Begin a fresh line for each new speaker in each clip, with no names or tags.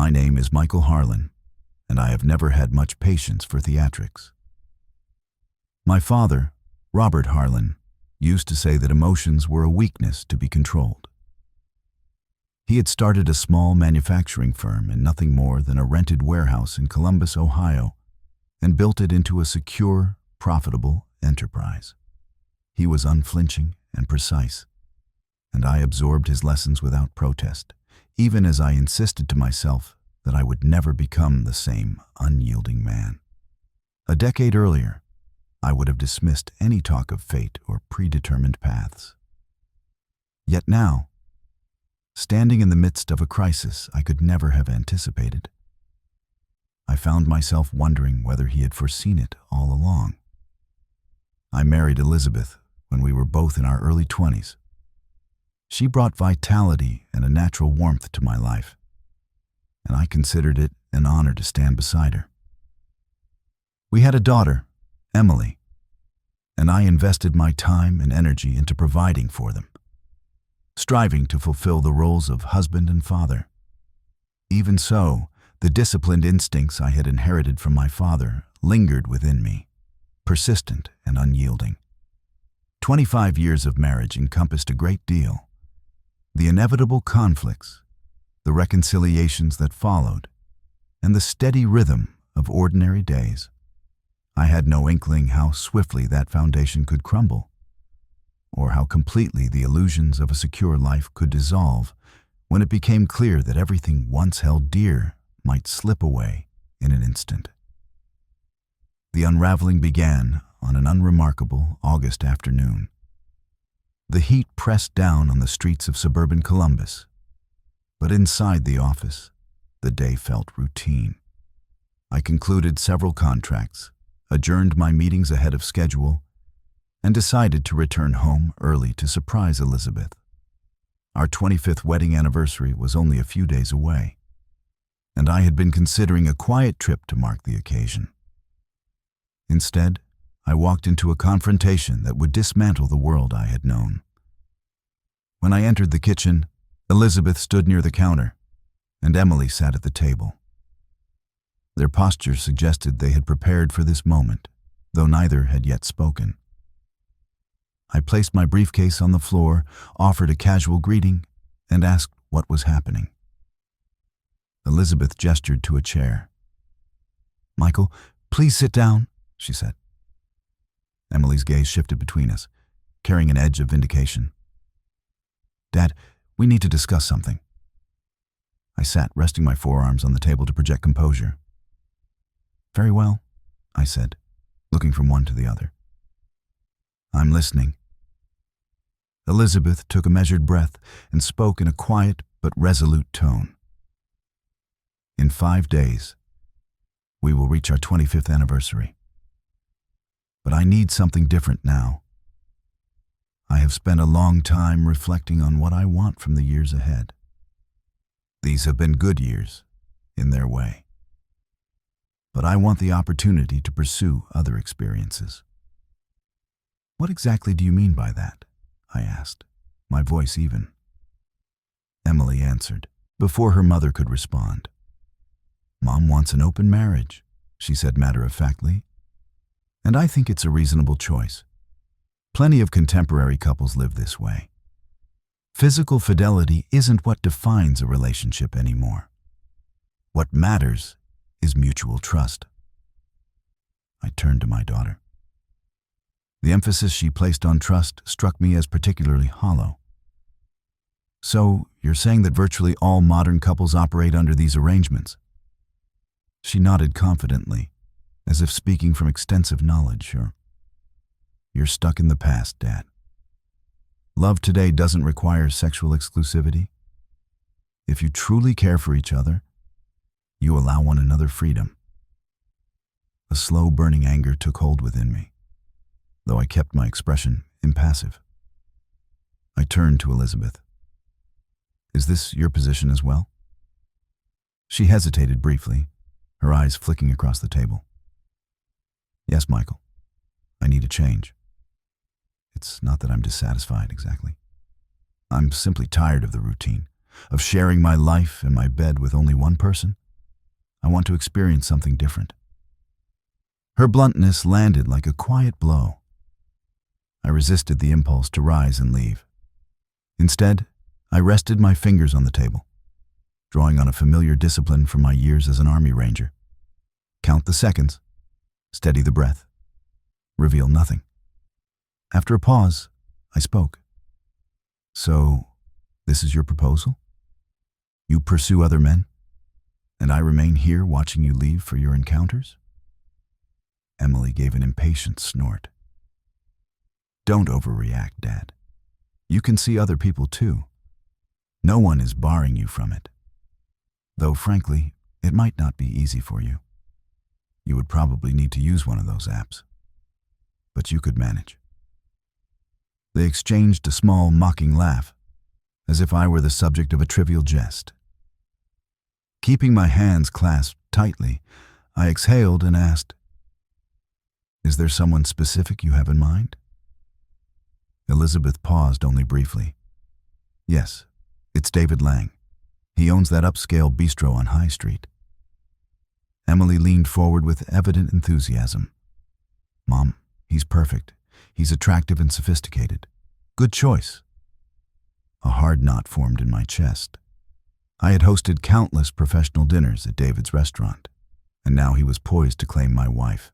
My name is Michael Harlan, and I have never had much patience for theatrics. My father, Robert Harlan, used to say that emotions were a weakness to be controlled. He had started a small manufacturing firm in nothing more than a rented warehouse in Columbus, Ohio, and built it into a secure, profitable enterprise. He was unflinching and precise, and I absorbed his lessons without protest, even as I insisted to myself that I would never become the same unyielding man. A decade earlier, I would have dismissed any talk of fate or predetermined paths. Yet now, standing in the midst of a crisis I could never have anticipated, I found myself wondering whether he had foreseen it all along. I married Elizabeth when we were both in our early 20s. She brought vitality and a natural warmth to my life, and I considered it an honor to stand beside her. We had a daughter, Emily, and I invested my time and energy into providing for them, striving to fulfill the roles of husband and father. Even so, the disciplined instincts I had inherited from my father lingered within me, persistent and unyielding. 25 years of marriage encompassed a great deal. The inevitable conflicts, the reconciliations that followed, and the steady rhythm of ordinary days. I had no inkling how swiftly that foundation could crumble, or how completely the illusions of a secure life could dissolve when it became clear that everything once held dear might slip away in an instant. The unraveling began on an unremarkable August afternoon. The heat pressed down on the streets of suburban Columbus, but inside the office, the day felt routine. I concluded several contracts, adjourned my meetings ahead of schedule, and decided to return home early to surprise Elizabeth. Our 25th wedding anniversary was only a few days away, and I had been considering a quiet trip to mark the occasion. Instead, I walked into a confrontation that would dismantle the world I had known. When I entered the kitchen, Elizabeth stood near the counter, and Emily sat at the table. Their posture suggested they had prepared for this moment, though neither had yet spoken. I placed my briefcase on the floor, offered a casual greeting, and asked what was happening. Elizabeth gestured to a chair. "Michael, please sit down," she said. Emily's gaze shifted between us, carrying an edge of vindication. "Dad, we need to discuss something." I sat, resting my forearms on the table to project composure. "Very well," I said, looking from one to the other. "I'm listening." Elizabeth took a measured breath and spoke in a quiet but resolute tone. "In 5 days, we will reach our 25th anniversary. But I need something different now. I have spent a long time reflecting on what I want from the years ahead. These have been good years, in their way. But I want the opportunity to pursue other experiences." "What exactly do you mean by that?" I asked, my voice even. Emily answered, before her mother could respond. "Mom wants an open marriage," she said matter-of-factly. "And I think it's a reasonable choice. Plenty of contemporary couples live this way. Physical fidelity isn't what defines a relationship anymore. What matters is mutual trust." I turned to my daughter. The emphasis she placed on trust struck me as particularly hollow. "So, you're saying that virtually all modern couples operate under these arrangements?" She nodded confidently, as if speaking from extensive knowledge. "You're stuck in the past, Dad. Love today doesn't require sexual exclusivity. If you truly care for each other, you allow one another freedom." A slow burning anger took hold within me, though I kept my expression impassive. I turned to Elizabeth. "Is this your position as well?" She hesitated briefly, her eyes flicking across the table. "Yes, Michael. I need a change. It's not that I'm dissatisfied exactly. I'm simply tired of the routine. of sharing my life and my bed with only one person. I want to experience something different. Her bluntness landed like a quiet blow. I resisted the impulse to rise and leave. Instead, I rested my fingers on the table, drawing on a familiar discipline from my years as an Army Ranger. Count the seconds, steady the breath, reveal nothing. After a pause, I spoke. So, this is your proposal? You pursue other men, and I remain here watching you leave for your encounters? Emily gave an impatient snort. Don't overreact, Dad. You can see other people too. No one is barring you from it. Though, frankly, it might not be easy for you. You would probably need to use one of those apps. But you could manage. They exchanged a small, mocking laugh, as if I were the subject of a trivial jest. Keeping my hands clasped tightly, I exhaled and asked, "Is there someone specific you have in mind?" Elizabeth paused only briefly. "Yes, it's David Lang. He owns that upscale bistro on High Street." Emily leaned forward with evident enthusiasm. "Mom, he's perfect. He's attractive and sophisticated. Good choice." A hard knot formed in my chest. I had hosted countless professional dinners at David's restaurant, and now he was poised to claim my wife.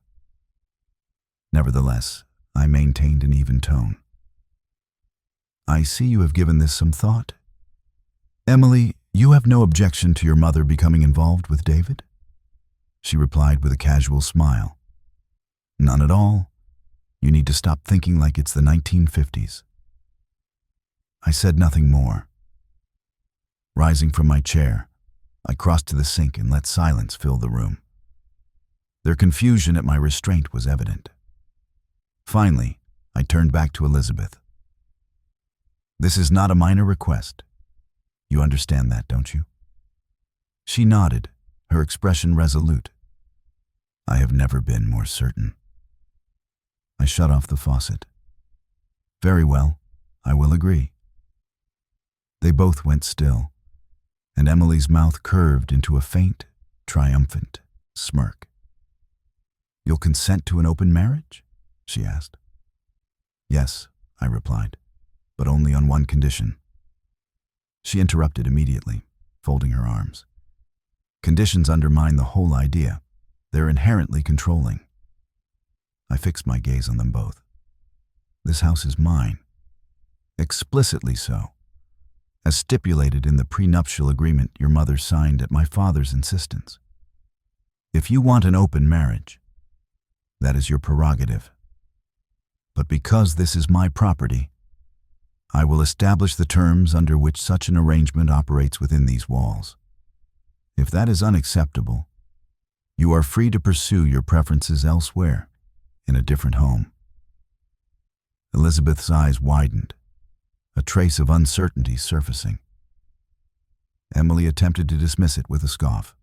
Nevertheless, I maintained an even tone. "I see you have given this some thought. Emily, you have no objection to your mother becoming involved with David?" She replied with a casual smile. "None at all. You need to stop thinking like it's the 1950s. I said nothing more. Rising from my chair, I crossed to the sink and let silence fill the room. Their confusion at my restraint was evident. Finally, I turned back to Elizabeth. "This is not a minor request. You understand that, don't you?" She nodded, her expression resolute. I have never been more certain. I shut off the faucet. "Very well, I will agree." They both went still, and Emily's mouth curved into a faint, triumphant smirk. "You'll consent to an open marriage?" she asked. "Yes," I replied, "but only on one condition." She interrupted immediately, folding her arms. "Conditions undermine the whole idea. They're inherently controlling." I fixed my gaze on them both. "This house is mine. Explicitly so, as stipulated in the prenuptial agreement your mother signed at my father's insistence. If you want an open marriage, that is your prerogative. But because this is my property, I will establish the terms under which such an arrangement operates within these walls. If that is unacceptable, you are free to pursue your preferences elsewhere, in a different home." Elizabeth's eyes widened, a trace of uncertainty surfacing. Emily attempted to dismiss it with a scoff.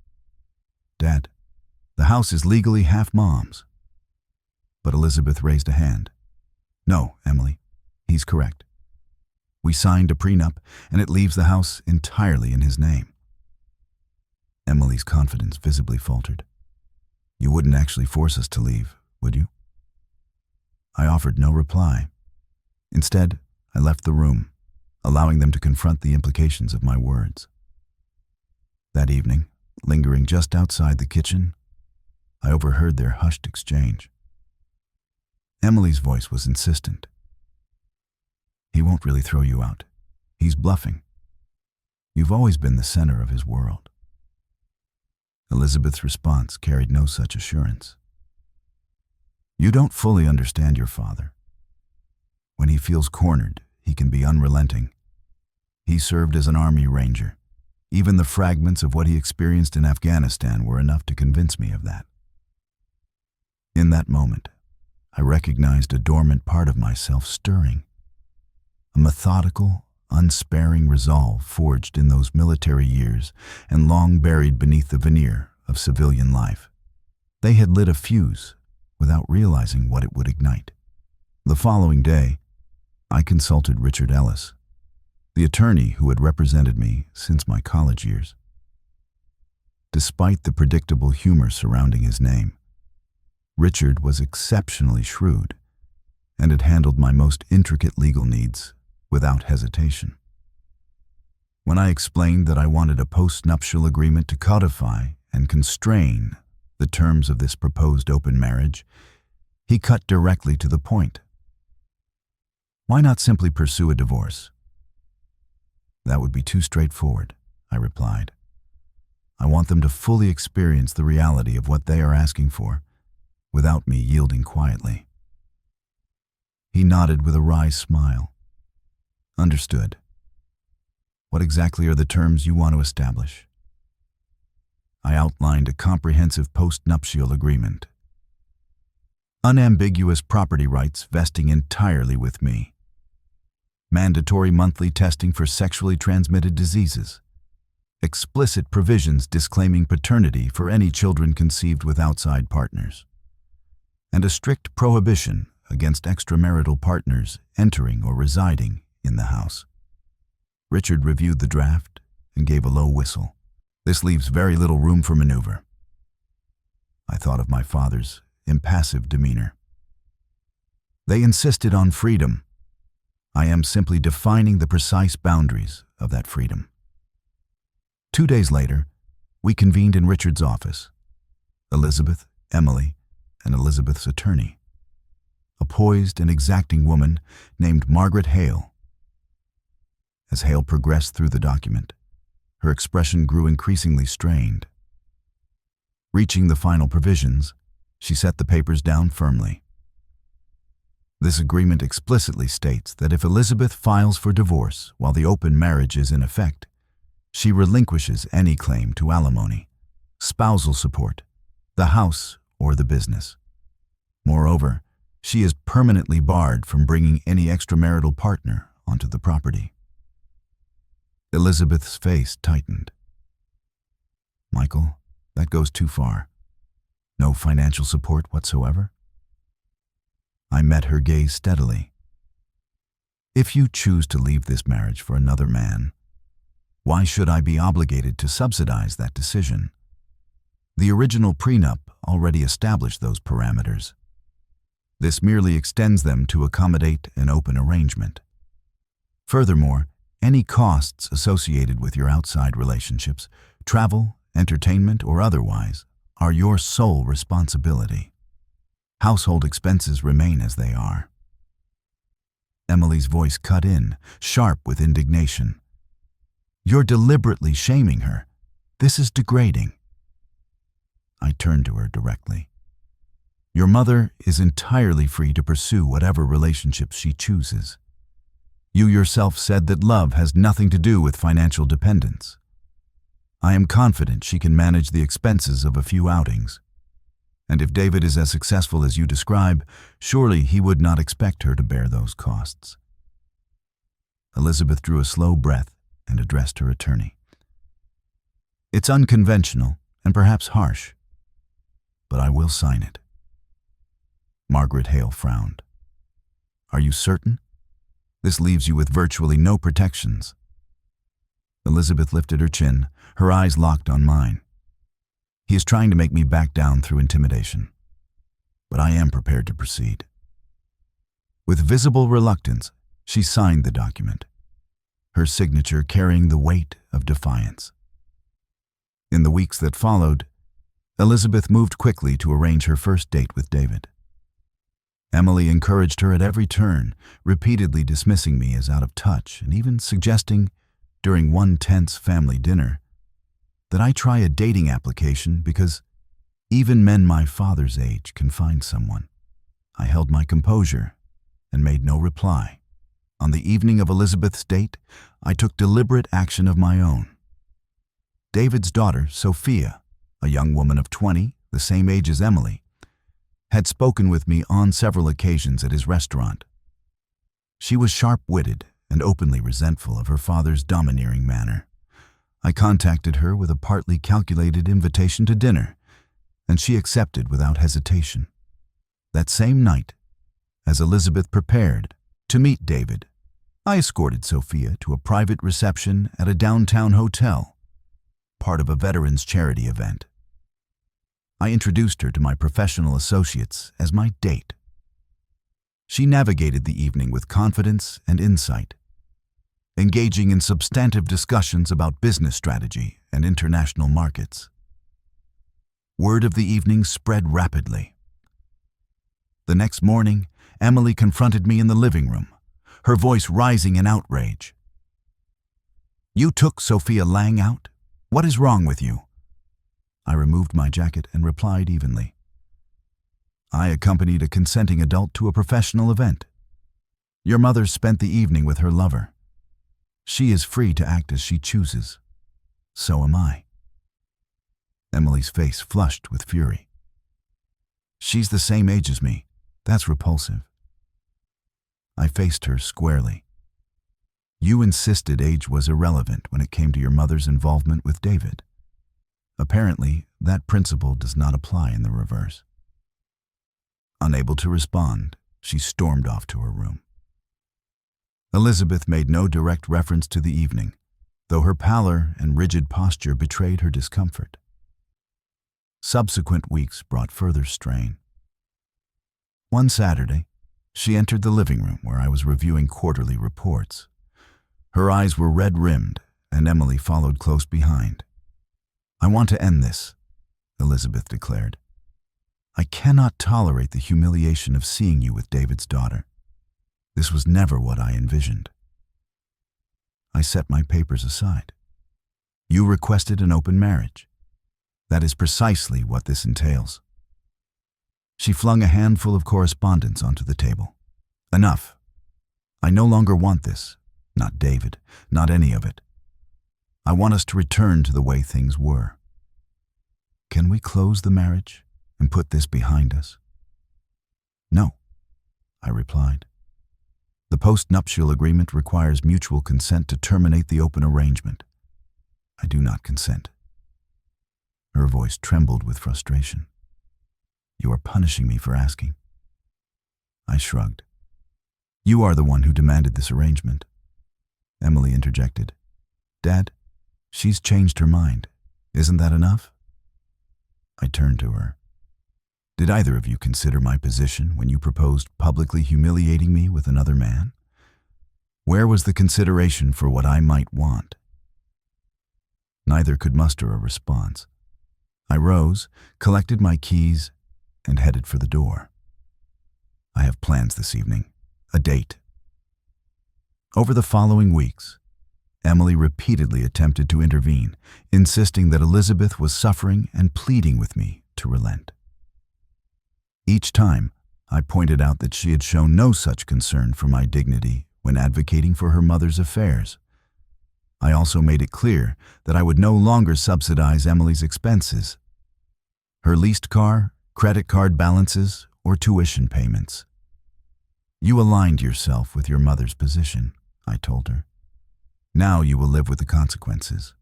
"Dad, the house is legally half Mom's." But Elizabeth raised a hand. "No, Emily, he's correct. We signed a prenup, and it leaves the house entirely in his name." Emily's confidence visibly faltered. "You wouldn't actually force us to leave, would you?" I offered no reply. Instead, I left the room, allowing them to confront the implications of my words. That evening, lingering just outside the kitchen, I overheard their hushed exchange. Emily's voice was insistent. "He won't really throw you out. He's bluffing. You've always been the center of his world." Elizabeth's response carried no such assurance. "You don't fully understand your father. When he feels cornered, he can be unrelenting. He served as an Army Ranger. Even the fragments of what he experienced in Afghanistan were enough to convince me of that." In that moment, I recognized a dormant part of myself stirring. A methodical, unsparing resolve forged in those military years and long buried beneath the veneer of civilian life. They had lit a fuse without realizing what it would ignite. The following day, I consulted Richard Ellis. the attorney who had represented me since my college years. Despite the predictable humor surrounding his name, Richard was exceptionally shrewd and had handled my most intricate legal needs without hesitation. When I explained that I wanted a post-nuptial agreement to codify and constrain the terms of this proposed open marriage, he cut directly to the point. Why not simply pursue a divorce? That would be too straightforward, I replied. I want them to fully experience the reality of what they are asking for, without me yielding quietly. He nodded with a wry smile. Understood. What exactly are the terms you want to establish? I outlined a comprehensive post-nuptial agreement. Unambiguous property rights vesting entirely with me. Mandatory monthly testing for sexually transmitted diseases. Explicit provisions disclaiming paternity for any children conceived with outside partners. And a strict prohibition against extramarital partners entering or residing in the house. Richard reviewed the draft and gave a low whistle. This leaves very little room for maneuver. I thought of my father's impassive demeanor. They insisted on freedom. I am simply defining the precise boundaries of that freedom. 2 days later, we convened in Richard's office. Elizabeth, Emily, and Elizabeth's attorney. A poised and exacting woman named Margaret Hale. As Hale progressed through the document, her expression grew increasingly strained. Reaching the final provisions, she set the papers down firmly. This agreement explicitly states that if Elizabeth files for divorce while the open marriage is in effect, she relinquishes any claim to alimony, spousal support, the house, or the business. Moreover, she is permanently barred from bringing any extramarital partner onto the property. Elizabeth's face tightened. Michael, that goes too far. No financial support whatsoever? I met her gaze steadily. If you choose to leave this marriage for another man, why should I be obligated to subsidize that decision? The original prenup already established those parameters. This merely extends them to accommodate an open arrangement. Furthermore, any costs associated with your outside relationships, travel, entertainment, or otherwise, are your sole responsibility. Household expenses remain as they are. Emily's voice cut in, sharp with indignation. You're deliberately shaming her. This is degrading. I turned to her directly. Your mother is entirely free to pursue whatever relationships she chooses. You yourself said that love has nothing to do with financial dependence. I am confident she can manage the expenses of a few outings. And if David is as successful as you describe, surely he would not expect her to bear those costs. Elizabeth drew a slow breath and addressed her attorney. It's unconventional and perhaps harsh, but I will sign it. Margaret Hale frowned. Are you certain? This leaves you with virtually no protections. Elizabeth lifted her chin, her eyes locked on mine. He is trying to make me back down through intimidation, but I am prepared to proceed. With visible reluctance, she signed the document, her signature carrying the weight of defiance. In the weeks that followed, Elizabeth moved quickly to arrange her first date with David. Emily encouraged her at every turn, repeatedly dismissing me as out of touch and even suggesting, during one tense family dinner, that I try a dating application because even men my father's age can find someone. I held my composure and made no reply. On the evening of Elizabeth's date, I took deliberate action of my own. David's daughter, Sophia, a young woman of 20, the same age as Emily, had spoken with me on several occasions at his restaurant. She was sharp-witted and openly resentful of her father's domineering manner. I contacted her with a partly calculated invitation to dinner, and she accepted without hesitation. That same night, as Elizabeth prepared to meet David, I escorted Sophia to a private reception at a downtown hotel, part of a veterans charity event. I introduced her to my professional associates as my date. She navigated the evening with confidence and insight, engaging in substantive discussions about business strategy and international markets. Word of the evening spread rapidly. The next morning, Emily confronted me in the living room, her voice rising in outrage. "You took Sophia Lang out? What is wrong with you?" I removed my jacket and replied evenly. "I accompanied a consenting adult to a professional event. Your mother spent the evening with her lover. She is free to act as she chooses. So am I." Emily's face flushed with fury. "She's the same age as me. That's repulsive." I faced her squarely. "You insisted age was irrelevant when it came to your mother's involvement with David. Apparently, that principle does not apply in the reverse." Unable to respond, she stormed off to her room. Elizabeth made no direct reference to the evening, though her pallor and rigid posture betrayed her discomfort. Subsequent weeks brought further strain. One Saturday, she entered the living room where I was reviewing quarterly reports. Her eyes were red-rimmed, and Emily followed close behind. "I want to end this," Elizabeth declared. "I cannot tolerate the humiliation of seeing you with David's daughter. This was never what I envisioned." I set my papers aside. "You requested an open marriage. That is precisely what this entails." She flung a handful of correspondence onto the table. "Enough. I no longer want this. Not David. Not any of it. I want us to return to the way things were. Can we close the marriage and put this behind us?" "No," I replied. "The post-nuptial agreement requires mutual consent to terminate the open arrangement. I do not consent." Her voice trembled with frustration. "You are punishing me for asking." I shrugged. "You are the one who demanded this arrangement." Emily interjected. "Dad, she's changed her mind. Isn't that enough?" I turned to her. "Did either of you consider my position when you proposed publicly humiliating me with another man? Where was the consideration for what I might want?" Neither could muster a response. I rose, collected my keys, and headed for the door. "I have plans this evening. A date." Over the following weeks, Emily repeatedly attempted to intervene, insisting that Elizabeth was suffering and pleading with me to relent. Each time, I pointed out that she had shown no such concern for my dignity when advocating for her mother's affairs. I also made it clear that I would no longer subsidize Emily's expenses, her leased car, credit card balances, or tuition payments. "You aligned yourself with your mother's position," I told her. "Now you will live with the consequences."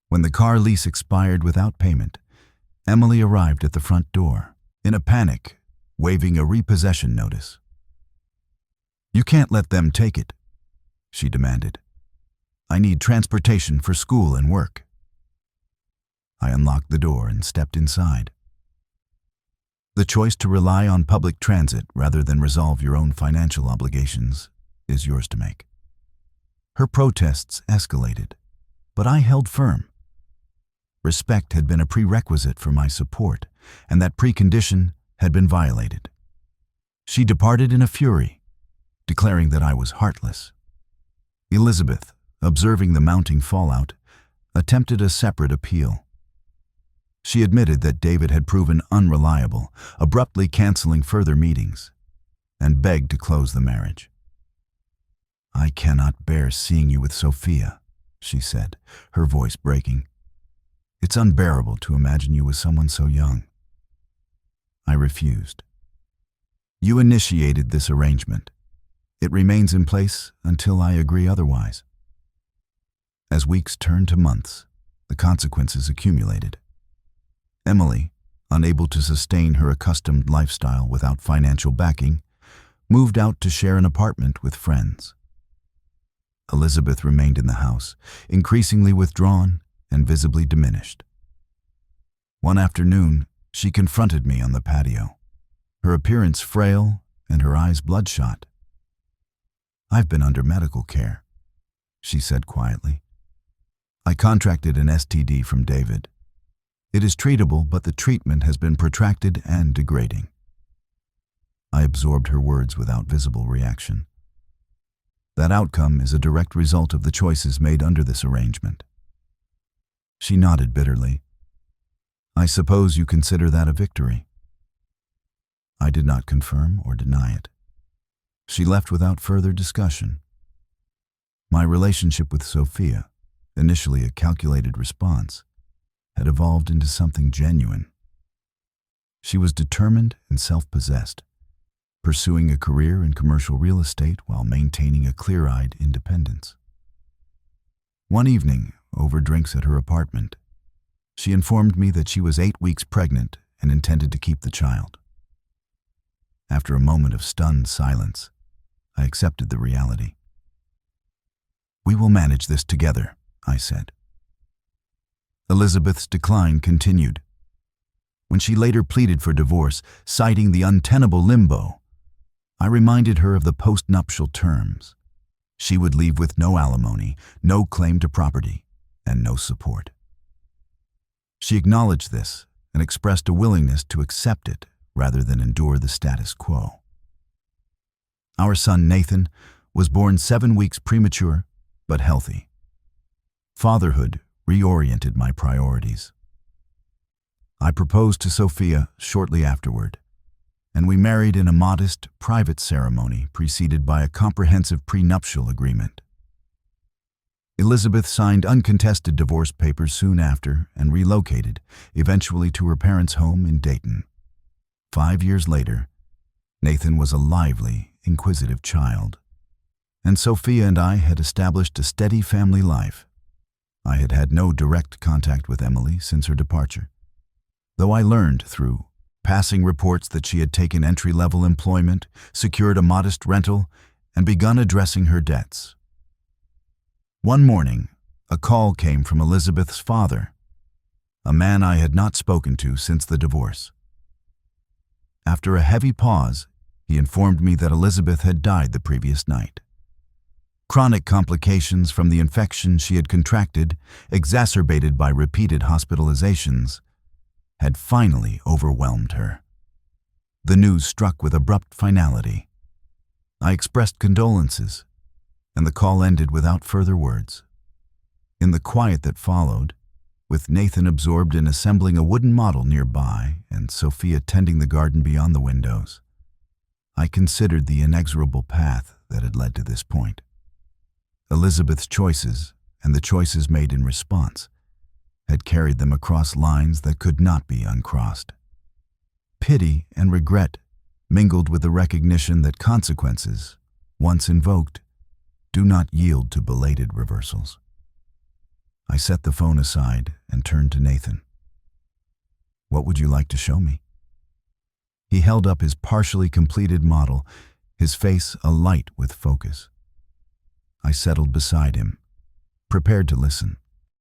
When the car lease expired without payment, Emily arrived at the front door, in a panic, waving a repossession notice. "You can't let them take it," she demanded. "I need transportation for school and work." I unlocked the door and stepped inside. The choice to rely on public transit rather than resolve your own financial obligations is yours to make. Her protests escalated, but I held firm. Respect had been a prerequisite for my support, and that precondition had been violated. She departed in a fury, declaring that I was heartless. Elizabeth, observing the mounting fallout, attempted a separate appeal. She admitted that David had proven unreliable, abruptly canceling further meetings, and begged to close the marriage. "I cannot bear seeing you with Sophia," she said, her voice breaking. "It's unbearable to imagine you with someone so young." I refused. "You initiated this arrangement. It remains in place until I agree otherwise." As weeks turned to months, the consequences accumulated. Emily, unable to sustain her accustomed lifestyle without financial backing, moved out to share an apartment with friends. Elizabeth remained in the house, increasingly withdrawn and visibly diminished. One afternoon, she confronted me on the patio, her appearance frail and her eyes bloodshot. "I've been under medical care," she said quietly. "I contracted an STD from David. It is treatable, but the treatment has been protracted and degrading." I absorbed her words without visible reaction. That outcome is a direct result of the choices made under this arrangement. She nodded bitterly. "I suppose you consider that a victory?" I did not confirm or deny it. She left without further discussion. My relationship with Sophia, initially a calculated response, had evolved into something genuine. She was determined and self-possessed, pursuing a career in commercial real estate while maintaining a clear-eyed independence. One evening, over drinks at her apartment, she informed me that she was 8 weeks pregnant and intended to keep the child. After a moment of stunned silence, I accepted the reality. "We will manage this together," I said. Elizabeth's decline continued. When she later pleaded for divorce, citing the untenable limbo, I reminded her of the post-nuptial terms. She would leave with no alimony, no claim to property, and no support. She acknowledged this and expressed a willingness to accept it rather than endure the status quo. Our son Nathan was born 7 weeks premature but healthy. Fatherhood reoriented my priorities. I proposed to Sophia shortly afterward, and we married in a modest, private ceremony preceded by a comprehensive prenuptial agreement. Elizabeth signed uncontested divorce papers soon after and relocated, eventually to her parents' home in Dayton. 5 years later, Nathan was a lively, inquisitive child, and Sophia and I had established a steady family life. I had had no direct contact with Emily since her departure, though I learned through passing reports that she had taken entry-level employment, secured a modest rental, and begun addressing her debts. One morning, a call came from Elizabeth's father, a man I had not spoken to since the divorce. After a heavy pause, he informed me that Elizabeth had died the previous night. Chronic complications from the infection she had contracted, exacerbated by repeated hospitalizations, had finally overwhelmed her. The news struck with abrupt finality. I expressed condolences, and the call ended without further words. In the quiet that followed, with Nathan absorbed in assembling a wooden model nearby and Sophia tending the garden beyond the windows, I considered the inexorable path that had led to this point. Elizabeth's choices, and the choices made in response, had carried them across lines that could not be uncrossed. Pity and regret mingled with the recognition that consequences, once invoked, do not yield to belated reversals. I set the phone aside and turned to Nathan. "What would you like to show me?" He held up his partially completed model, his face alight with focus. I settled beside him, prepared to listen.